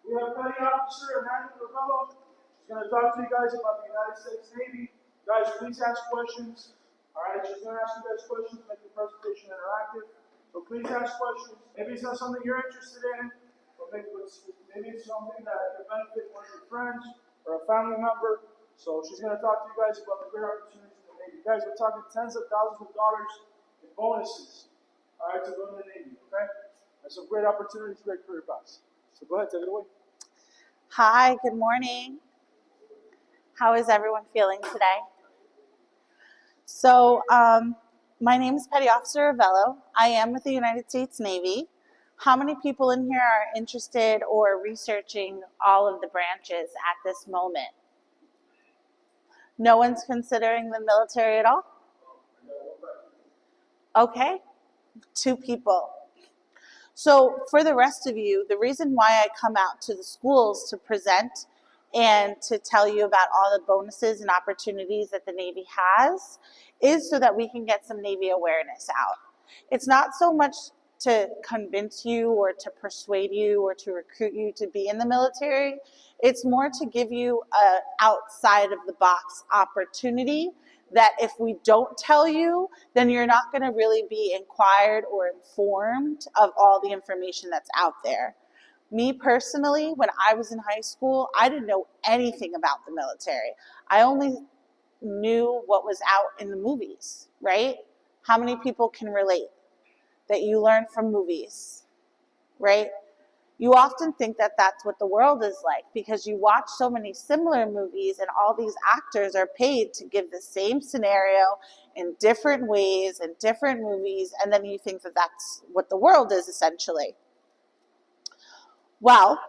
We have Petty Officer Ananda Ravelo. She's going to talk to you guys about the United States Navy. Guys, please ask questions. All right, she's going to ask you guys questions, make the presentation interactive. So please ask questions. Maybe it's not something you're interested in, or maybe it's something that could benefit one of your friends or a family member. So she's going to talk to you guys about the great opportunities in the Navy. Guys, we're talking tens of thousands of dollars in bonuses. All right, to go to the Navy, okay? That's some great opportunities, great career paths. So go ahead, take it away. Hi, good morning. How is everyone feeling today? So, my name is Petty Officer Ravelo. I am with the United States Navy. How many people in here are interested or researching all of the branches at this moment? No one's considering the military at all? Okay, 2 people. So for the rest of you, the reason why I come out to the schools to present and to tell you about all the bonuses and opportunities that the Navy has is so that we can get some Navy awareness out. It's not so much to convince you or to persuade you or to recruit you to be in the military. It's more to give you an outside of the box opportunity that if we don't tell you, then you're not going to really be inquired or informed of all the information that's out there. Me personally, when I was in high school, I didn't know anything about the military. I only knew what was out in the movies, right? How many people can relate that you learn from movies, right? You often think that that's what the world is like because you watch so many similar movies and all these actors are paid to give the same scenario in different ways in different movies, and then you think that that's what the world is essentially. Well,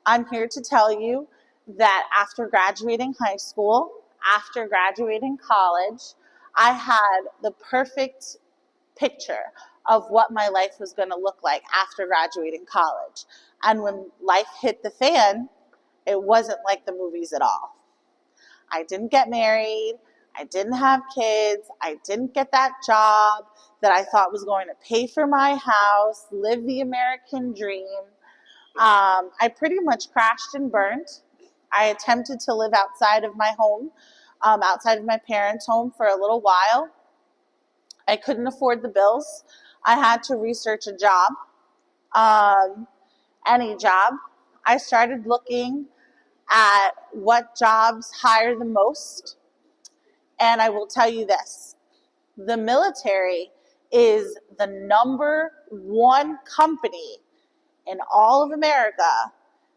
I'm here to tell you that after graduating high school, after graduating college, I had the perfect picture of what my life was going to look like after graduating college. And when life hit the fan, it wasn't like the movies at all. I didn't get married. I didn't have kids. I didn't get that job that I thought was going to pay for my house, live the American dream. I pretty much crashed and burned. I attempted to live outside of my home, outside of my parents' home for a little while. I couldn't afford the bills. I had to research a job, any job. I started looking at what jobs hire the most. And I will tell you this, the military is the #1 company in all of America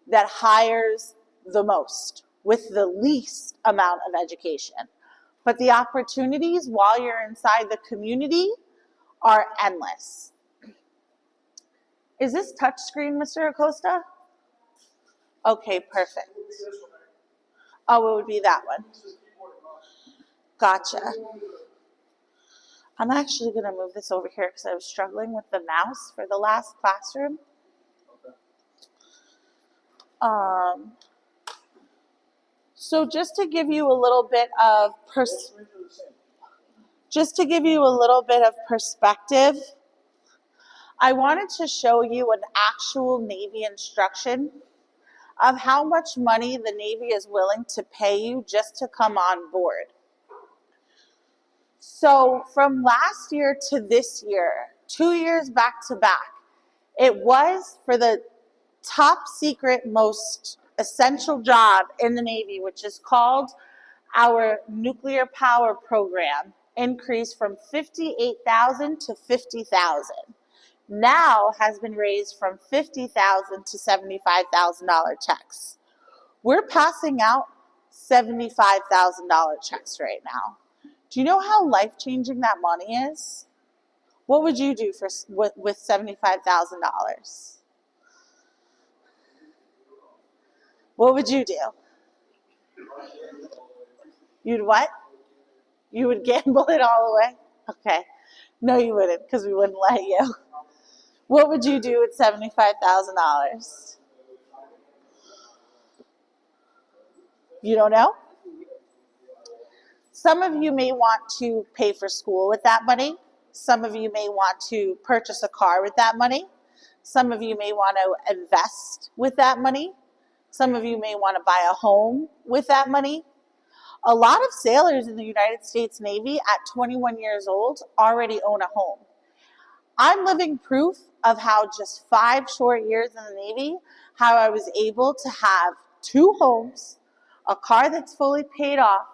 that hires the most with the least amount of education. But the opportunities while you're inside the community are endless. Is this touchscreen, Mr. Acosta? Okay, perfect. Oh, it would be that one. Gotcha. I'm actually going to move this over here because I was struggling with the mouse for the last classroom. So just to give you a little bit of perspective, I wanted to show you an actual Navy instruction of how much money the Navy is willing to pay you just to come on board. So from last year to this year, 2 years back to back, it was for the top secret, most essential job in the Navy, which is called our nuclear power program, increased from $58,000 to $50,000. Now has been raised from $50,000 to $75,000 checks. We're passing out $75,000 checks right now. Do you know how life-changing that money is? What would you do with $75,000? What would you do? You'd what? You would gamble it all away? Okay. No, you wouldn't, because we wouldn't let you. What would you do with $75,000? You don't know? Some of you may want to pay for school with that money. Some of you may want to purchase a car with that money. Some of you may want to invest with that money. Some of you may want to buy a home with that money. A lot of sailors in the United States Navy at 21 years old already own a home. I'm living proof of how just 5 short years in the Navy, how I was able to have 2 homes, a car that's fully paid off,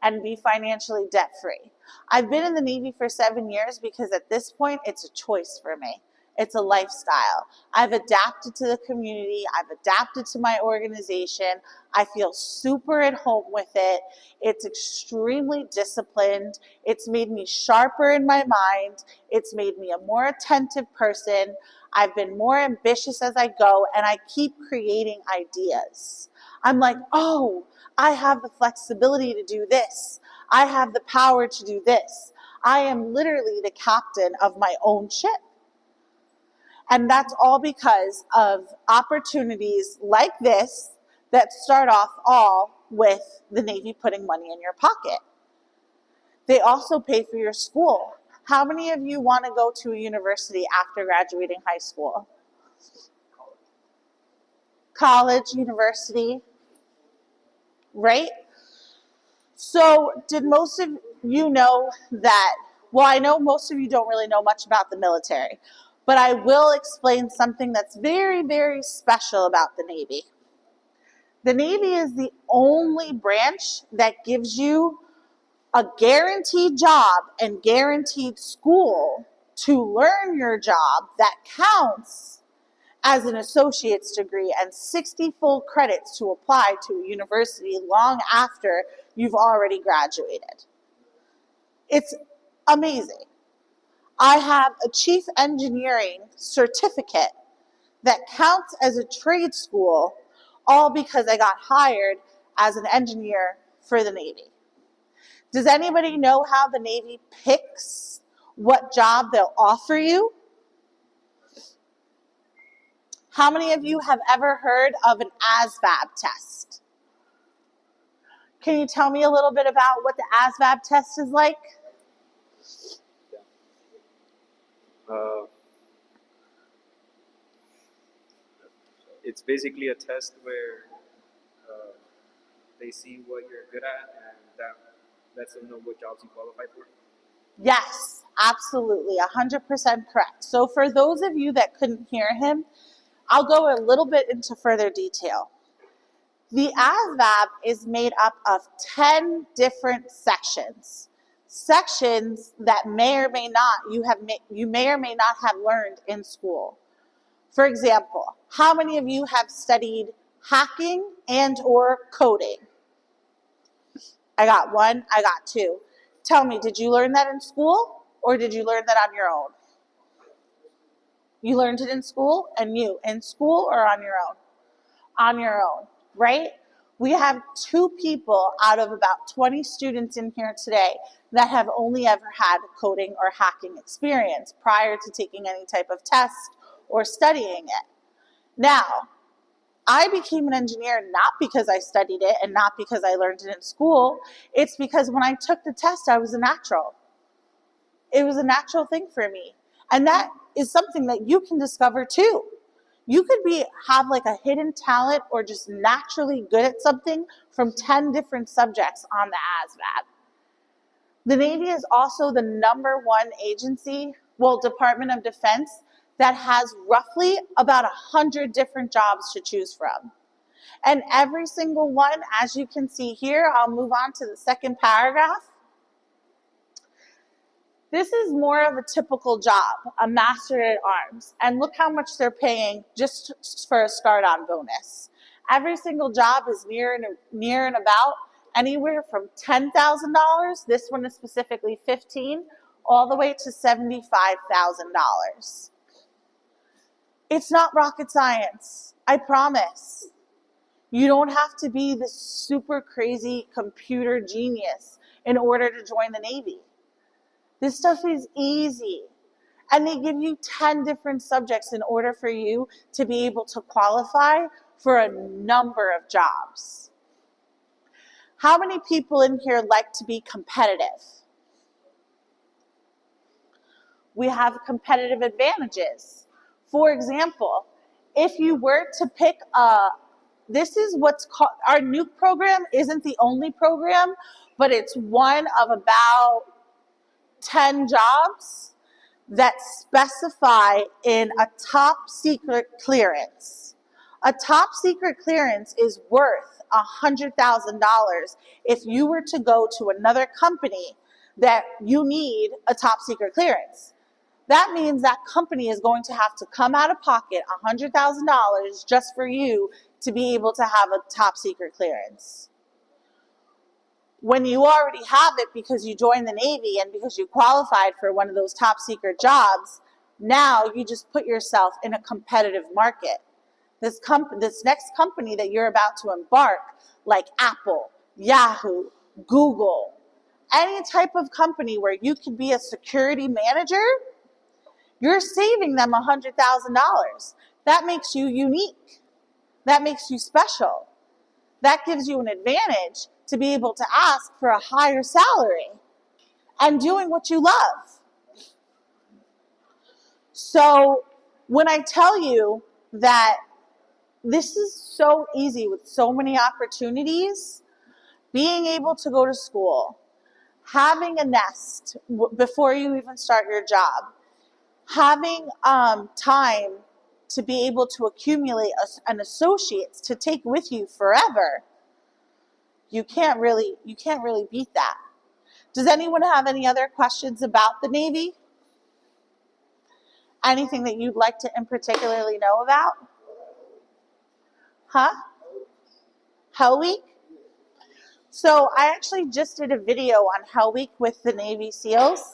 and be financially debt-free. I've been in the Navy for 7 years because at this point, it's a choice for me. It's a lifestyle. I've adapted to the community. I've adapted to my organization. I feel super at home with it. It's extremely disciplined. It's made me sharper in my mind. It's made me a more attentive person. I've been more ambitious as I go, and I keep creating ideas. I'm like, oh, I have the flexibility to do this. I have the power to do this. I am literally the captain of my own ship. And that's all because of opportunities like this that start off all with the Navy putting money in your pocket. They also pay for your school. How many of you want to go to a university after graduating high school? College, university, right? So did most of you know that, well, I know most of you don't really know much about the military, but I will explain something that's very, very special about the Navy. The Navy is the only branch that gives you a guaranteed job and guaranteed school to learn your job that counts as an associate's degree and 60 full credits to apply to a university long after you've already graduated. It's amazing. I have a chief engineering certificate that counts as a trade school, all because I got hired as an engineer for the Navy. Does anybody know how the Navy picks what job they'll offer you? How many of you have ever heard of an ASVAB test? Can you tell me a little bit about what the ASVAB test is like? It's basically a test where they see what you're good at, and that lets them know what jobs you qualify for. Yes, absolutely, 100% correct. So for those of you that couldn't hear him, I'll go a little bit into further detail. The ASVAB is made up of 10 different sections. Sections that may or may not you may or may not have learned in school. For example, how many of you have studied hacking and or coding? I got 1, I got 2. Tell me, did you learn that in school or did you learn that on your own? You learned it in school, and you in school or on your own? On your own, right? We have 2 people out of about 20 students in here today that have only ever had coding or hacking experience prior to taking any type of test or studying it. Now, I became an engineer not because I studied it and not because I learned it in school. It's because when I took the test, I was a natural. It was a natural thing for me. And that is something that you can discover too. You could have like a hidden talent or just naturally good at something from 10 different subjects on the ASVAB. The Navy is also the #1 agency, Department of Defense, that has roughly about 100 different jobs to choose from. And every single one, as you can see here, I'll move on to the second paragraph. This is more of a typical job, a master at arms. And look how much they're paying just for a start-on bonus. Every single job is near and about anywhere from $10,000, this one is specifically $15,000, all the way to $75,000. It's not rocket science, I promise. You don't have to be this super crazy computer genius in order to join the Navy. This stuff is easy. And they give you 10 different subjects in order for you to be able to qualify for a number of jobs. How many people in here like to be competitive? We have competitive advantages. For example, if you were to pick a this is what's called, our nuke program isn't the only program, but it's one of about 10 jobs that specify in a top secret clearance. A top secret clearance is worth $100,000 if you were to go to another company that you need a top secret clearance. That means that company is going to have to come out of pocket $100,000 just for you to be able to have a top secret clearance. When you already have it because you joined the Navy and because you qualified for one of those top secret jobs, now you just put yourself in a competitive market. This next company that you're about to embark, like Apple, Yahoo, Google, any type of company where you can be a security manager, you're saving them $100,000. That makes you unique. That makes you special. That gives you an advantage to be able to ask for a higher salary and doing what you love. So when I tell you that this is so easy with so many opportunities, being able to go to school, having a nest before you even start your job, having time to be able to accumulate an associate's to take with you forever, you can't really beat that. Does anyone have any other questions about the Navy? Anything that you'd like to in particularly know about? Huh? Hell Week? So I actually just did a video on Hell Week with the Navy SEALs.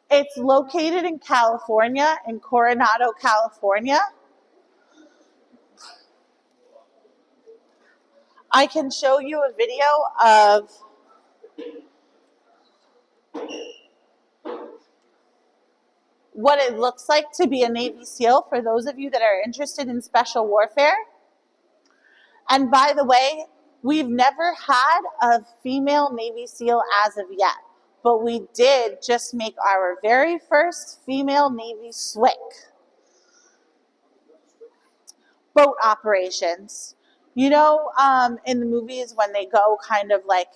It's located in California, in Coronado, California. I can show you a video of what it looks like to be a Navy SEAL for those of you that are interested in special warfare. And by the way, we've never had a female Navy SEAL as of yet, but we did just make our very first female Navy SWIC. Boat operations. You know, in the movies when they go kind of like,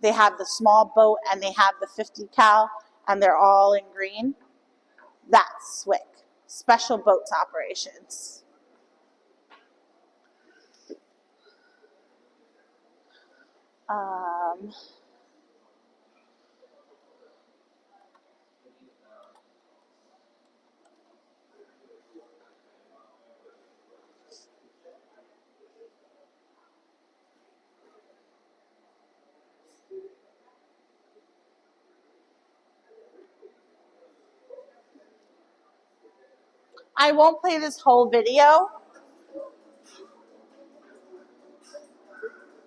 they have the small boat and they have the 50 cal and they're all in green? That's SWIC, Special Boats Operations. I won't play this whole video,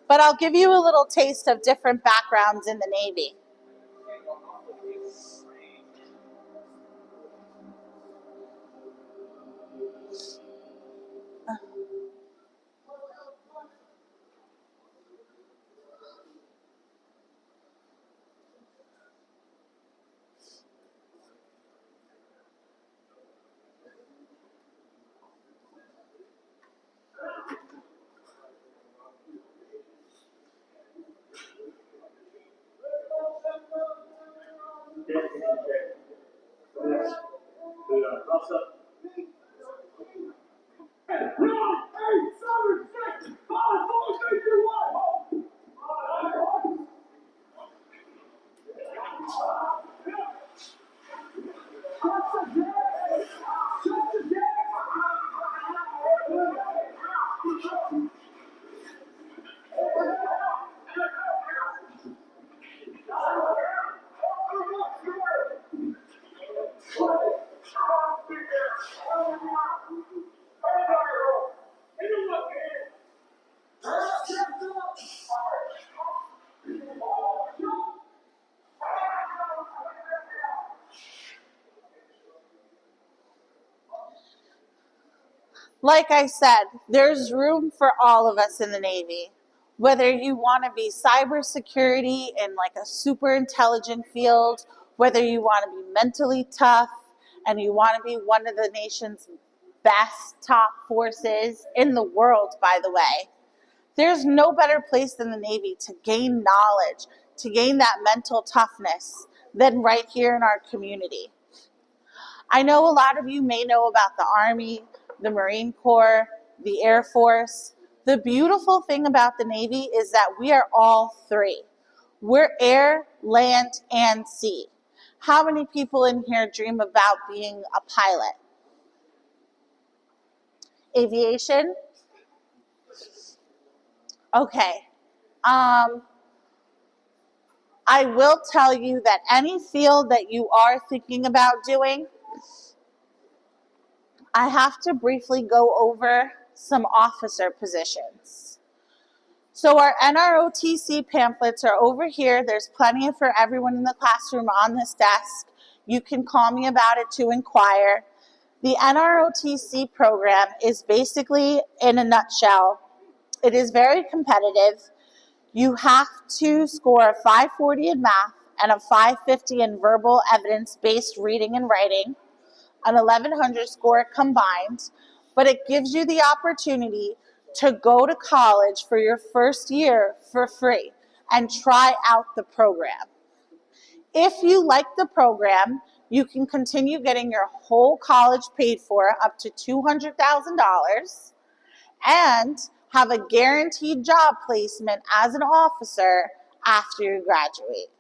but I'll give you a little taste of different backgrounds in the Navy. Like I said, there's room for all of us in the Navy. Whether you want to be cybersecurity in like a super intelligent field, whether you want to be mentally tough and you want to be one of the nation's best top forces in the world, by the way. There's no better place than the Navy to gain knowledge, to gain that mental toughness than right here in our community. I know a lot of you may know about the Army, the Marine Corps, the Air Force. The beautiful thing about the Navy is that we are all three. We're air, land, and sea. How many people in here dream about being a pilot? Aviation? Okay. I will tell you that any field that you are thinking about doing, I have to briefly go over some officer positions. So our NROTC pamphlets are over here. There's plenty for everyone in the classroom on this desk. You can call me about it to inquire. The NROTC program is basically, in a nutshell, it is very competitive. You have to score a 540 in math and a 550 in verbal evidence-based reading and writing, an 1100 score combined, but it gives you the opportunity to go to college for your first year for free and try out the program. If you like the program, you can continue getting your whole college paid for up to $200,000 and have a guaranteed job placement as an officer after you graduate.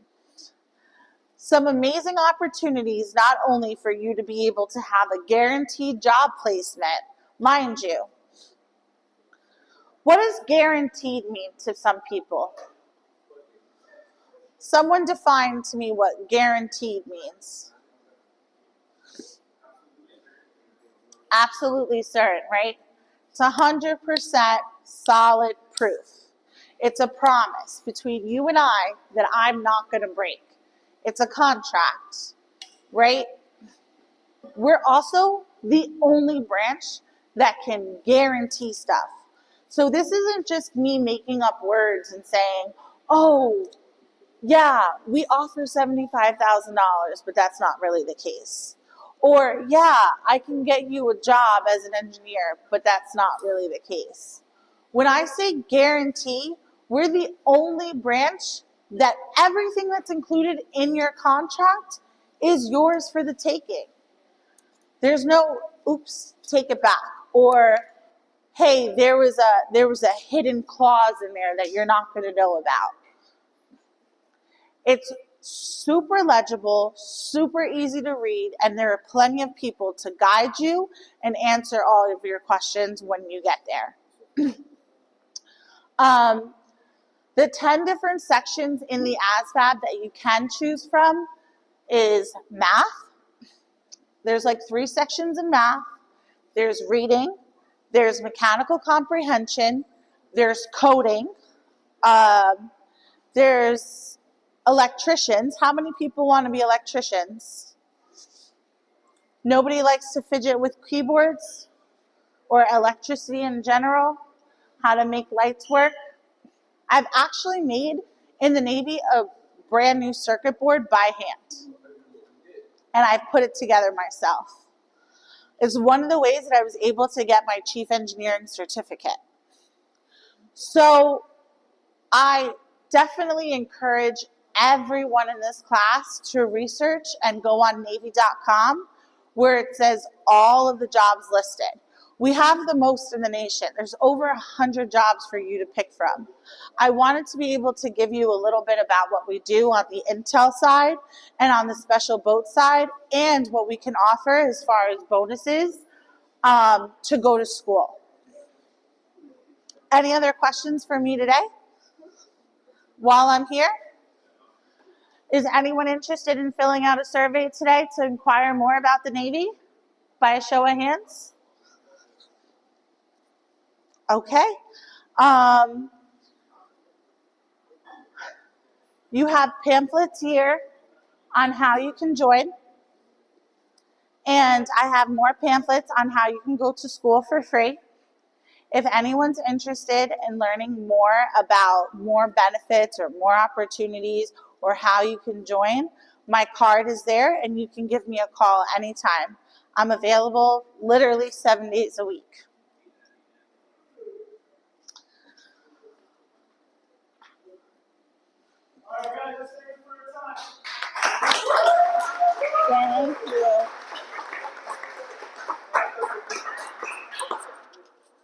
Some amazing opportunities, not only for you to be able to have a guaranteed job placement, mind you. What does guaranteed mean to some people? Someone define to me what guaranteed means. Absolutely certain, right? It's 100% solid proof. It's a promise between you and I that I'm not going to break. It's a contract, right? We're also the only branch that can guarantee stuff. So this isn't just me making up words and saying, oh, yeah, we offer $75,000, but that's not really the case. Or, yeah, I can get you a job as an engineer, but that's not really the case. When I say guarantee, we're the only branch that everything that's included in your contract is yours for the taking. There's no, oops, take it back. Or, hey, there was a hidden clause in there that you're not going to know about. It's super legible, super easy to read, and there are plenty of people to guide you and answer all of your questions when you get there. The 10 different sections in the ASVAB that you can choose from is math. There's like 3 sections in math. There's reading. There's mechanical comprehension. There's coding. There's electricians. How many people want to be electricians? Nobody likes to fidget with keyboards or electricity in general? How to make lights work? I've actually made, in the Navy, a brand new circuit board by hand. And I've put it together myself. It's one of the ways that I was able to get my chief engineering certificate. So I definitely encourage everyone in this class to research and go on Navy.com where it says all of the jobs listed. We have the most in the nation. There's over 100 jobs for you to pick from. I wanted to be able to give you a little bit about what we do on the intel side and on the special boat side and what we can offer as far as bonuses to go to school. Any other questions for me today while I'm here? Is anyone interested in filling out a survey today to inquire more about the Navy? By a show of hands? Okay. You have pamphlets here on how you can join. And I have more pamphlets on how you can go to school for free. If anyone's interested in learning more about more benefits or more opportunities or how you can join, my card is there and you can give me a call anytime. I'm available literally 7 days a week. All right, guys, let's thank you for your time. Thank you.